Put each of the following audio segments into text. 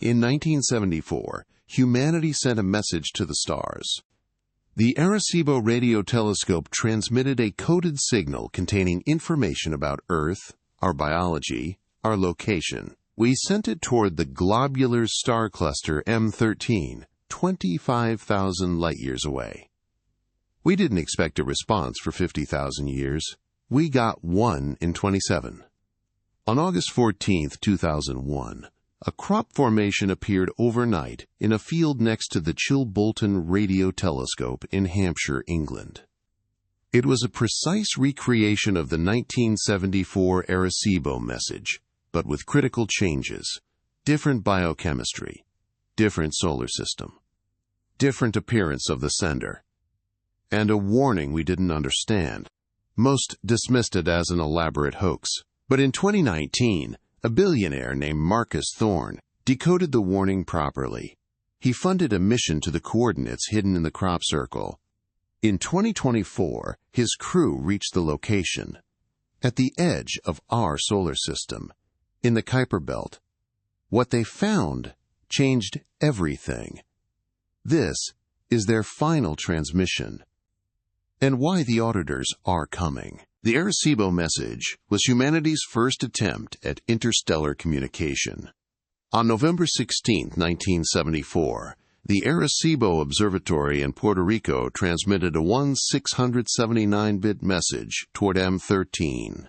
In 1974, humanity sent a message to the stars. The Arecibo radio telescope transmitted a coded signal containing information about Earth, our biology, our location. We sent it toward the globular star cluster M13, 25,000 light-years away. We didn't expect a response for 50,000 years. We got one in 27. On August 14, 2001, a crop formation appeared overnight in a field next to the Chilbolton radio telescope in Hampshire, England. It was a precise recreation of the 1974 Arecibo message, but with critical changes: different biochemistry, different solar system, different appearance of the sender, and a warning we didn't understand. Most dismissed it as an elaborate hoax. But in 2019, a billionaire named Marcus Thorne decoded the warning properly. He funded a mission to the coordinates hidden in the crop circle. In 2024, his crew reached the location, at the edge of our solar system, in the Kuiper Belt. What they found changed everything. This is their final transmission, and why the Auditors are coming. The Arecibo message was humanity's first attempt at interstellar communication. On November 16, 1974, the Arecibo Observatory in Puerto Rico transmitted a 1679-bit message toward M13.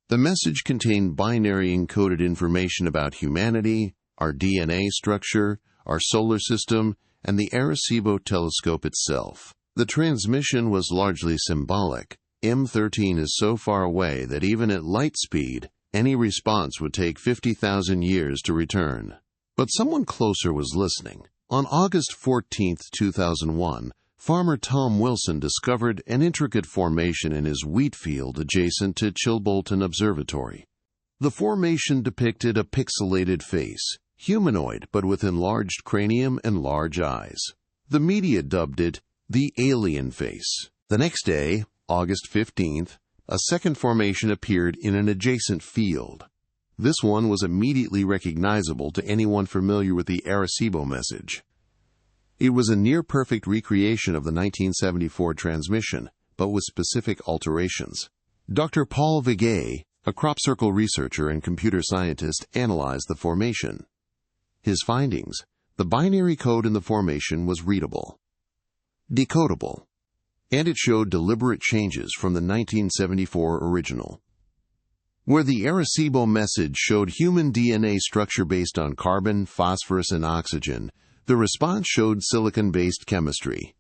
The message contained binary encoded information about humanity, our DNA structure, our solar system, and the Arecibo telescope itself. The transmission was largely symbolic. M13 is so far away that even at light speed, any response would take 50,000 years to return. But someone closer was listening. On August 14, 2001, farmer Tom Wilson discovered an intricate formation in his wheat field adjacent to Chilbolton Observatory. The formation depicted a pixelated face, humanoid but with enlarged cranium and large eyes. The media dubbed it the alien face. The next day, August 15th, a second formation appeared in an adjacent field. This one was immediately recognizable to anyone familiar with the Arecibo message. It was a near-perfect recreation of the 1974 transmission, but with specific alterations. Dr. Paul Vigay, a crop circle researcher and computer scientist, analyzed the formation. His findings: the binary code in the formation was readable, decodable, and it showed deliberate changes from the 1974 original. Where the Arecibo message showed human DNA structure based on carbon, phosphorus, and oxygen, the response showed silicon-based chemistry.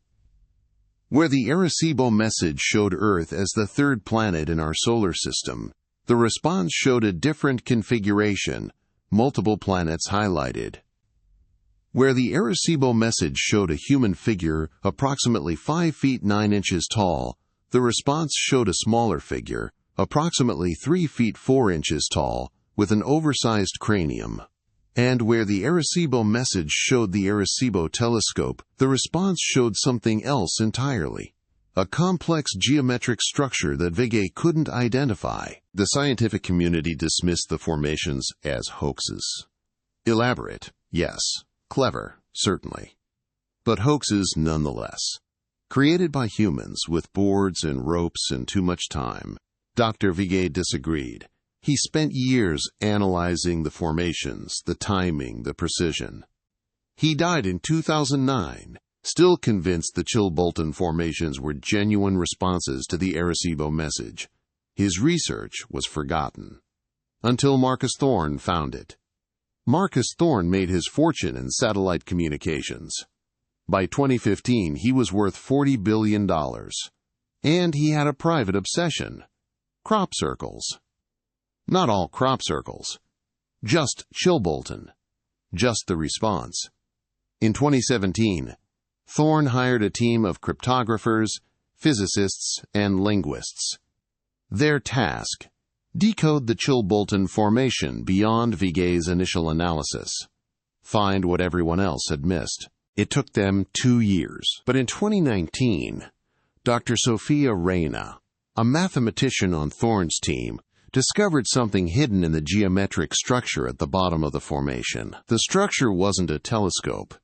Where the Arecibo message showed Earth as the third planet in our solar system, the response showed a different configuration, multiple planets highlighted. Where the Arecibo message showed a human figure approximately 5 feet 9 inches tall, the response showed a smaller figure, approximately 3 feet 4 inches tall, with an oversized cranium. And where the Arecibo message showed the Arecibo telescope, the response showed something else entirely, a complex geometric structure that Vigay couldn't identify. The scientific community dismissed the formations as hoaxes. Elaborate, yes. Clever, certainly. But hoaxes nonetheless. Created by humans with boards and ropes and too much time. Dr. Vigay disagreed. He spent years analyzing the formations, the timing, the precision. He died in 2009, still convinced the Chilbolton formations were genuine responses to the Arecibo message. His research was forgotten, until Marcus Thorne found it. Marcus Thorne made his fortune in satellite communications. By 2015, he was worth $40 billion. And he had a private obsession: crop circles. Not all crop circles. Just Chilbolton. Just the response. In 2017, Thorne hired a team of cryptographers, physicists, and linguists. Their task: decode the Chilbolton formation beyond Vigay's initial analysis. Find what everyone else had missed. It took them 2 years. But in 2019, Dr. Sophia Reyna, a mathematician on Thorne's team, discovered something hidden in the geometric structure at the bottom of the formation. The structure wasn't a telescope.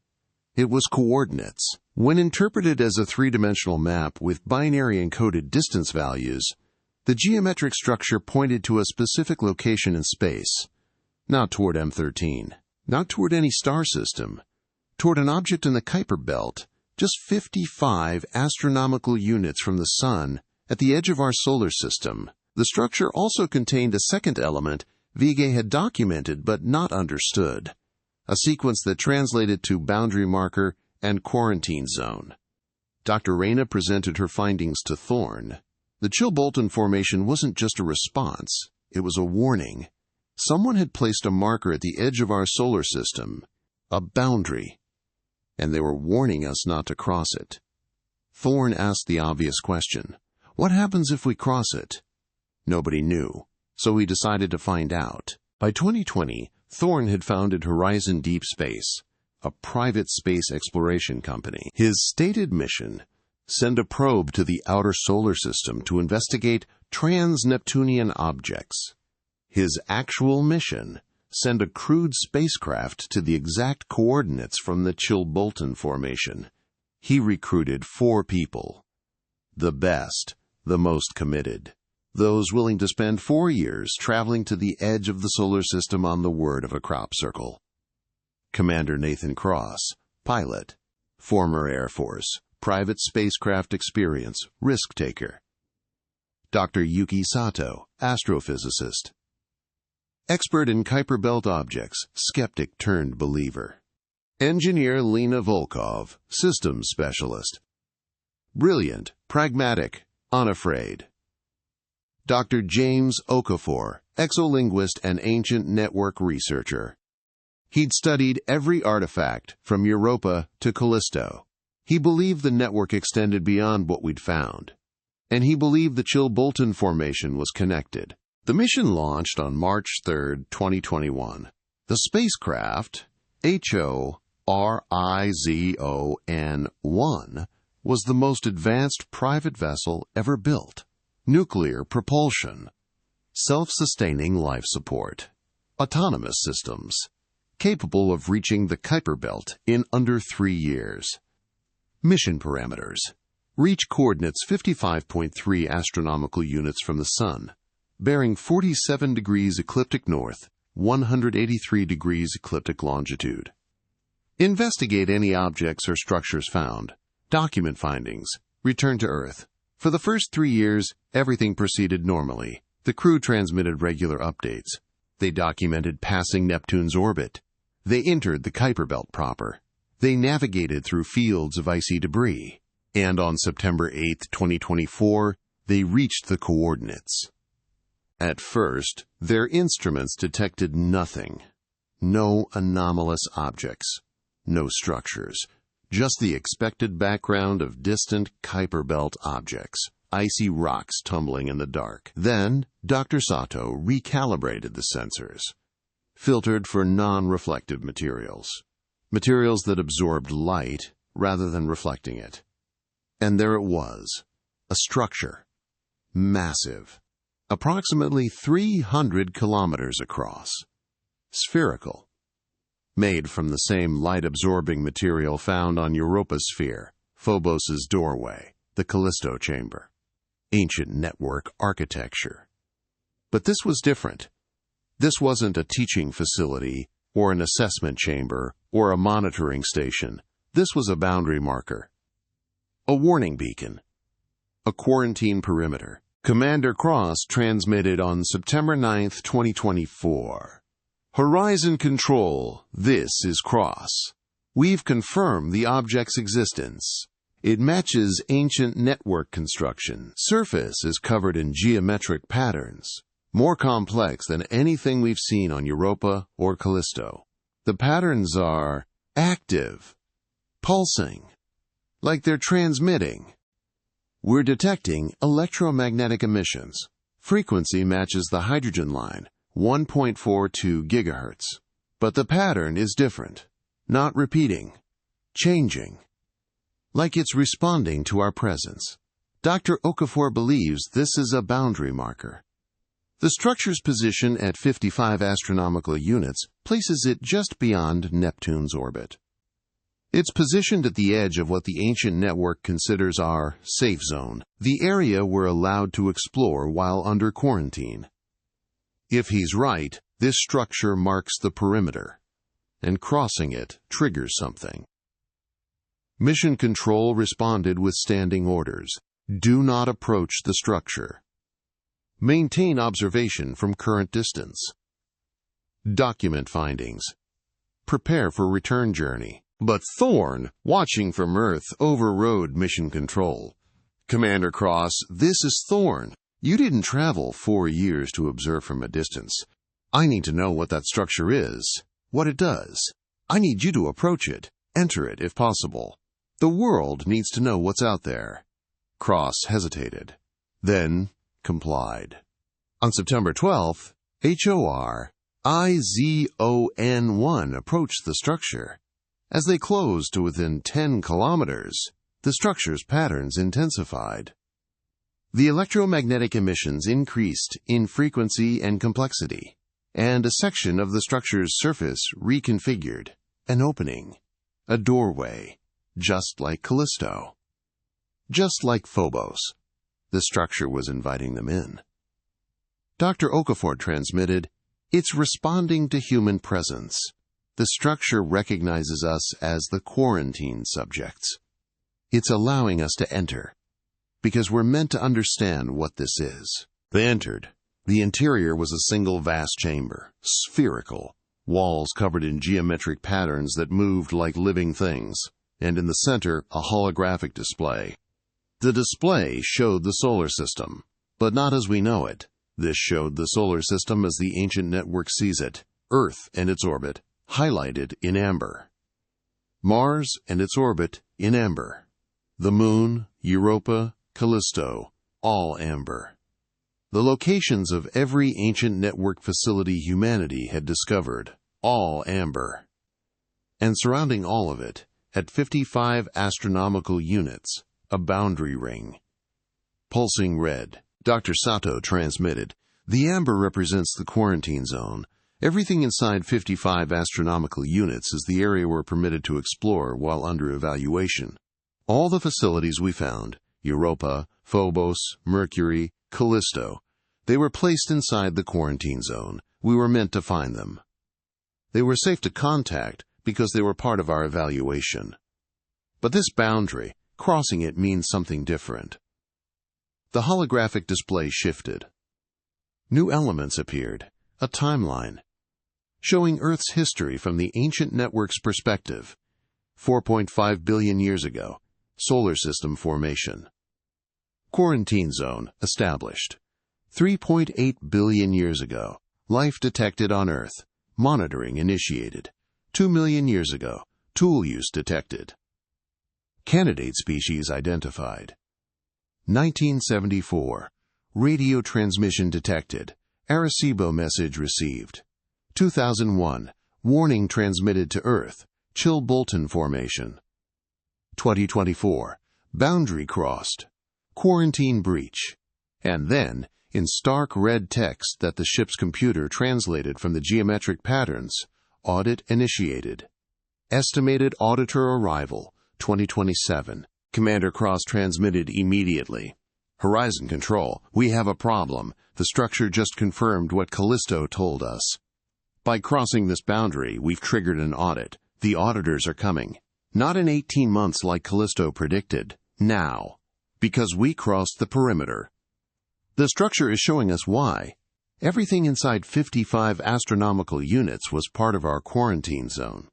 It was coordinates. When interpreted as a three-dimensional map with binary encoded distance values, the geometric structure pointed to a specific location in space, not toward M13, not toward any star system, toward an object in the Kuiper Belt, just 55 astronomical units from the Sun at the edge of our solar system. The structure also contained a second element Vigée had documented but not understood, a sequence that translated to boundary marker and quarantine zone. Dr. Reyna presented her findings to Thorne. The Chilbolton formation wasn't just a response, it was a warning. Someone had placed a marker at the edge of our solar system, a boundary, and they were warning us not to cross it. Thorne asked the obvious question, what happens if we cross it? Nobody knew, so he decided to find out. By 2020, Thorne had founded Horizon Deep Space, a private space exploration company. His stated mission: send a probe to the outer solar system to investigate trans-Neptunian objects. His actual mission: send a crewed spacecraft to the exact coordinates from the Chilbolton formation. He recruited 4 people. The best, the most committed. Those willing to spend 4 years traveling to the edge of the solar system on the word of a crop circle. Commander Nathan Cross, pilot, former Air Force, private spacecraft experience, risk taker. Dr. Yuki Sato, astrophysicist. Expert in Kuiper Belt objects, skeptic turned believer. Engineer Lena Volkov, systems specialist. Brilliant, pragmatic, unafraid. Dr. James Okafor, exolinguist and ancient network researcher. He'd studied every artifact from Europa to Callisto. He believed the network extended beyond what we'd found, and he believed the Chilbolton formation was connected. The mission launched on March 3, 2021. The spacecraft, Horizon-1, was the most advanced private vessel ever built. Nuclear propulsion, self-sustaining life support, autonomous systems, capable of reaching the Kuiper Belt in under 3 years. Mission parameters: reach coordinates 55.3 astronomical units from the Sun, bearing 47 degrees ecliptic north, 183 degrees ecliptic longitude. Investigate any objects or structures found. Document findings. Return to Earth. For the first 3 years, everything proceeded normally. The crew transmitted regular updates. They documented passing Neptune's orbit. They entered the Kuiper Belt proper. They navigated through fields of icy debris. And on September 8, 2024, they reached the coordinates. At first, their instruments detected nothing. No anomalous objects. No structures. Just the expected background of distant Kuiper Belt objects, icy rocks tumbling in the dark. Then, Dr. Sato recalibrated the sensors, filtered for non-reflective materials, materials that absorbed light rather than reflecting it. And there it was, a structure, massive, approximately 300 kilometers across, spherical, made from the same light-absorbing material found on Europa's sphere, Phobos's doorway, the Callisto chamber. Ancient network architecture. But this was different. This wasn't a teaching facility, or an assessment chamber, or a monitoring station. This was a boundary marker. A warning beacon. A quarantine perimeter. Commander Cross transmitted on September 9, 2024. Horizon Control, this is Cross. We've confirmed the object's existence. It matches ancient network construction. Surface is covered in geometric patterns, more complex than anything we've seen on Europa or Callisto. The patterns are active, pulsing, like they're transmitting. We're detecting electromagnetic emissions. Frequency matches the hydrogen line, 1.42 gigahertz. But the pattern is different, not repeating, changing, like it's responding to our presence. Dr. Okafor believes this is a boundary marker. The structure's position at 55 astronomical units places it just beyond Neptune's orbit. It's positioned at the edge of what the ancient network considers our safe zone, the area we're allowed to explore while under quarantine. If he's right, this structure marks the perimeter, and crossing it triggers something. Mission Control responded with standing orders. Do not approach the structure. Maintain observation from current distance. Document findings. Prepare for return journey. But Thorne, watching from Earth, overrode Mission Control. Commander Cross, this is Thorne. You didn't travel 4 years to observe from a distance. I need to know what that structure is, what it does. I need you to approach it, enter it if possible. The world needs to know what's out there. Cross hesitated, then complied. On September 12th, HORIZON-1 approached the structure. As they closed to within 10 kilometers, the structure's patterns intensified. The electromagnetic emissions increased in frequency and complexity, and a section of the structure's surface reconfigured, an opening, a doorway, just like Callisto. Just like Phobos, the structure was inviting them in. Dr. Okafor transmitted, "It's responding to human presence. The structure recognizes us as the quarantine subjects. It's allowing us to enter, because we're meant to understand what this is." They entered. The interior was a single vast chamber, spherical, walls covered in geometric patterns that moved like living things, and in the center a holographic display. The display showed the solar system, but not as we know it. This showed the solar system as the ancient network sees it, Earth and its orbit, highlighted in amber. Mars and its orbit in amber. The Moon, Europa, Callisto, all amber. The locations of every ancient network facility humanity had discovered, all amber. And surrounding all of it, at 55 astronomical units, a boundary ring. Pulsing red, Dr. Sato transmitted, "The amber represents the quarantine zone. Everything inside 55 astronomical units is the area we're permitted to explore while under evaluation. All the facilities we found, Europa, Phobos, Mercury, Callisto, they were placed inside the quarantine zone. We were meant to find them. They were safe to contact because they were part of our evaluation. But this boundary, crossing it means something different." The holographic display shifted. New elements appeared, a timeline, showing Earth's history from the ancient network's perspective. 4.5 billion years ago, solar system formation. Quarantine zone established. 3.8 billion years ago, life detected on Earth, monitoring initiated. 2 million years ago, tool use detected. Candidate species identified. 1974, radio transmission detected. Arecibo message received. 2001, warning transmitted to Earth. Chilbolton formation. 2024, boundary crossed. Quarantine breach. And then, in stark red text that the ship's computer translated from the geometric patterns, audit initiated. Estimated auditor arrival, 2027. Commander Cross transmitted immediately. "Horizon Control, we have a problem. The structure just confirmed what Callisto told us. By crossing this boundary, we've triggered an audit. The auditors are coming. Not in 18 months like Callisto predicted. Now. Because we crossed the perimeter. The structure is showing us why. Everything inside 55 astronomical units was part of our quarantine zone.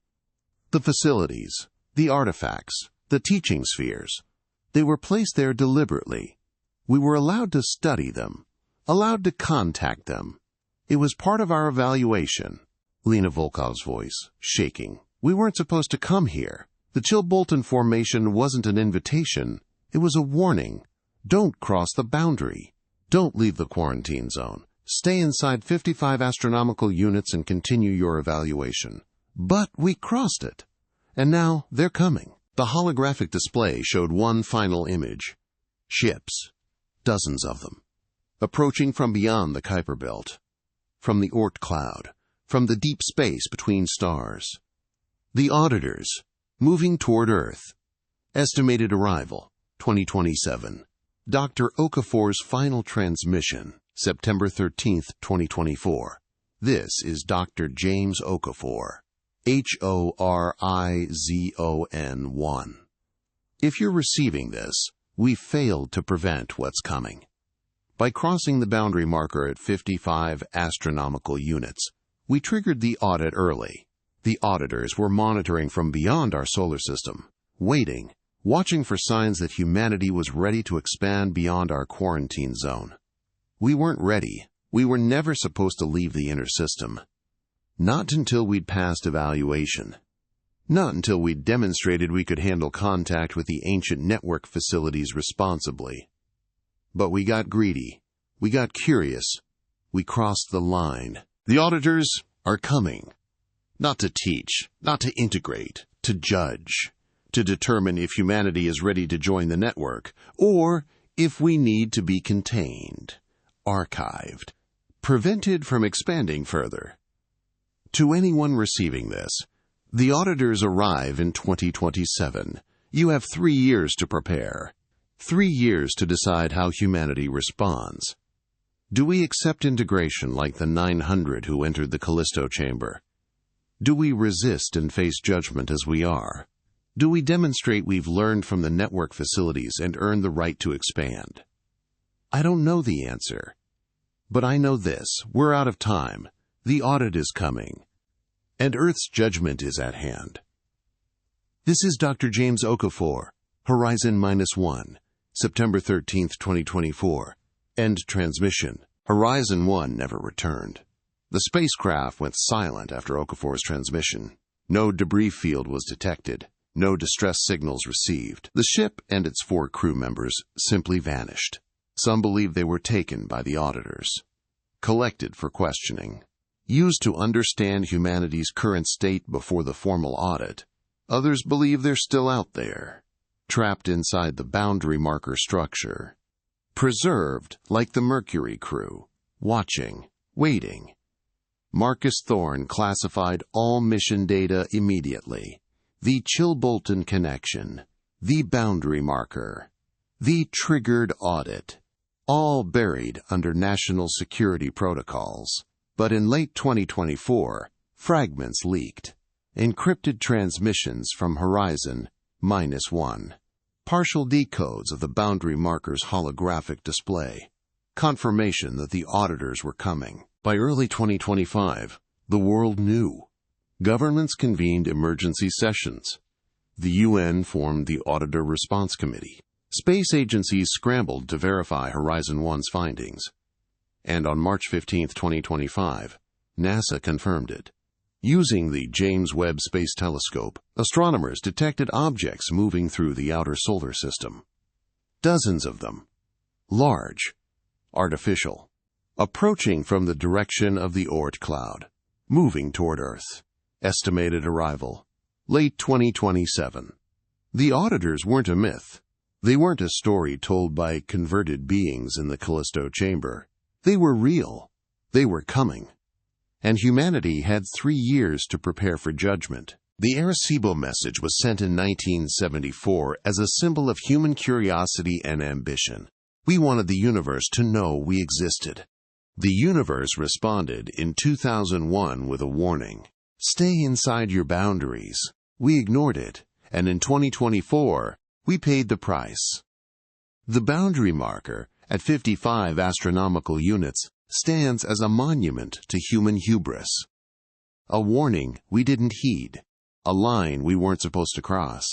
The facilities, the artifacts, the teaching spheres. They were placed there deliberately. We were allowed to study them, allowed to contact them. It was part of our evaluation." Lena Volkov's voice, shaking. "We weren't supposed to come here. The Chilbolton formation wasn't an invitation. It was a warning. Don't cross the boundary. Don't leave the quarantine zone. Stay inside 55 astronomical units and continue your evaluation." But we crossed it. And now they're coming. The holographic display showed one final image. Ships. Dozens of them. approaching from beyond the Kuiper Belt, from the Oort cloud, from the deep space between stars. The Auditors, moving toward Earth. Estimated arrival, 2027. Dr. Okafor's final transmission, September 13, 2024. This is Dr. James Okafor, Horizon 1. If you're receiving this, we failed to prevent what's coming. By crossing the boundary marker at 55 astronomical units, we triggered the audit early. The auditors were monitoring from beyond our solar system, waiting, watching for signs that humanity was ready to expand beyond our quarantine zone. We weren't ready. We were never supposed to leave the inner system. Not until we'd passed evaluation. Not until we'd demonstrated we could handle contact with the ancient network facilities responsibly. But we got greedy. We got curious. We crossed the line. The auditors are coming. Not to teach, not to integrate, to judge, to determine if humanity is ready to join the network, or if we need to be contained, archived, prevented from expanding further. To anyone receiving this, the auditors arrive in 2027. You have 3 years to prepare. 3 years to decide how humanity responds. Do we accept integration like the 900 who entered the Callisto chamber? Do we resist and face judgment as we are? Do we demonstrate we've learned from the network facilities and earned the right to expand? I don't know the answer. But I know this: we're out of time. The audit is coming. And Earth's judgment is at hand. This is Dr. James Okafor, Horizon-1, September 13, 2024. End transmission. Horizon 1 never returned. The spacecraft went silent after Okafor's transmission. No debris field was detected. No distress signals received. The ship and its 4 crew members simply vanished. Some believe they were taken by the auditors, collected for questioning, used to understand humanity's current state before the formal audit. Others believe they're still out there, trapped inside the boundary marker structure, preserved like the Mercury crew, watching, waiting. Marcus Thorne classified all mission data immediately. The Chilbolton connection, the boundary marker, the triggered audit, all buried under national security protocols. But in late 2024, fragments leaked. Encrypted transmissions from Horizon-1. Partial decodes of the boundary marker's holographic display. Confirmation that the auditors were coming. By early 2025, the world knew. Governments convened emergency sessions. The UN formed the Auditor Response Committee. Space agencies scrambled to verify Horizon 1's findings. And on March 15, 2025, NASA confirmed it. Using the James Webb Space Telescope, astronomers detected objects moving through the outer solar system. Dozens of them. Large. Artificial. Approaching from the direction of the Oort cloud. Moving toward Earth. Estimated arrival, late 2027. The auditors weren't a myth. They weren't a story told by converted beings in the Callisto chamber. They were real. They were coming. And humanity had 3 years to prepare for judgment. The Arecibo message was sent in 1974 as a symbol of human curiosity and ambition. We wanted the universe to know we existed. The universe responded in 2001 with a warning. Stay inside your boundaries. We ignored it, and in 2024, we paid the price. The boundary marker, at 55 astronomical units, stands as a monument to human hubris. A warning we didn't heed, a line we weren't supposed to cross.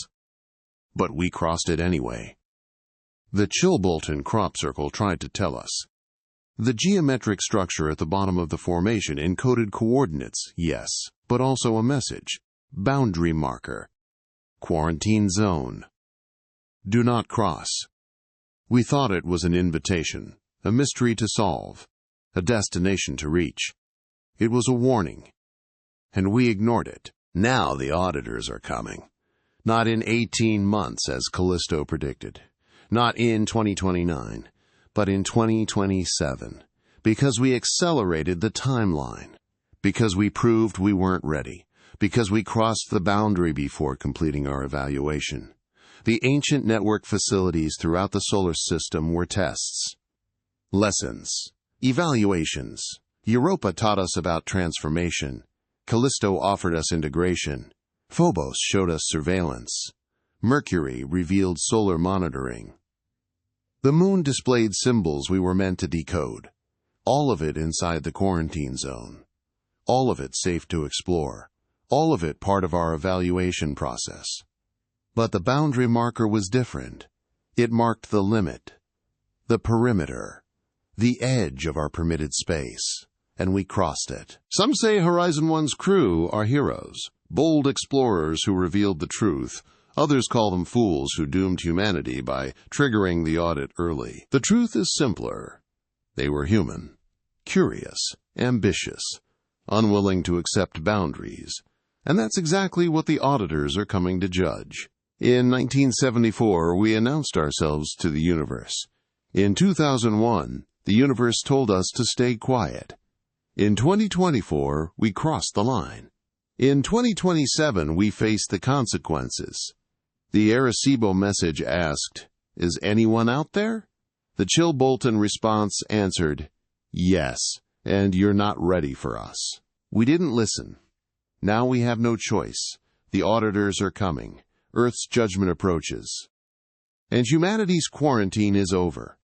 But we crossed it anyway. The Chilbolton crop circle tried to tell us. The geometric structure at the bottom of the formation encoded coordinates, yes, but also a message. Boundary marker. Quarantine zone. Do not cross. We thought it was an invitation, a mystery to solve, a destination to reach. It was a warning. And we ignored it. Now the auditors are coming. Not in 18 months as Callisto predicted. Not in 2029. but in 2027, because we accelerated the timeline, because we proved we weren't ready, because we crossed the boundary before completing our evaluation. The ancient network facilities throughout the solar system were tests. Lessons. Evaluations. Europa taught us about transformation. Callisto offered us integration. Phobos showed us surveillance. Mercury revealed solar monitoring. The moon displayed symbols we were meant to decode. All of it inside the quarantine zone. All of it safe to explore. All of it part of our evaluation process. But the boundary marker was different. It marked the limit, the perimeter, the edge of our permitted space, and we crossed it. Some say Horizon 1's crew are heroes, bold explorers who revealed the truth. Others call them fools who doomed humanity by triggering the audit early. The truth is simpler. They were human, curious, ambitious, unwilling to accept boundaries. And that's exactly what the auditors are coming to judge. In 1974, we announced ourselves to the universe. In 2001, the universe told us to stay quiet. In 2024, we crossed the line. In 2027, we face the consequences. The Arecibo message asked, "Is anyone out there?" The Chilbolton response answered, "Yes, and you're not ready for us." We didn't listen. Now we have no choice. The auditors are coming. Earth's judgment approaches. And humanity's quarantine is over.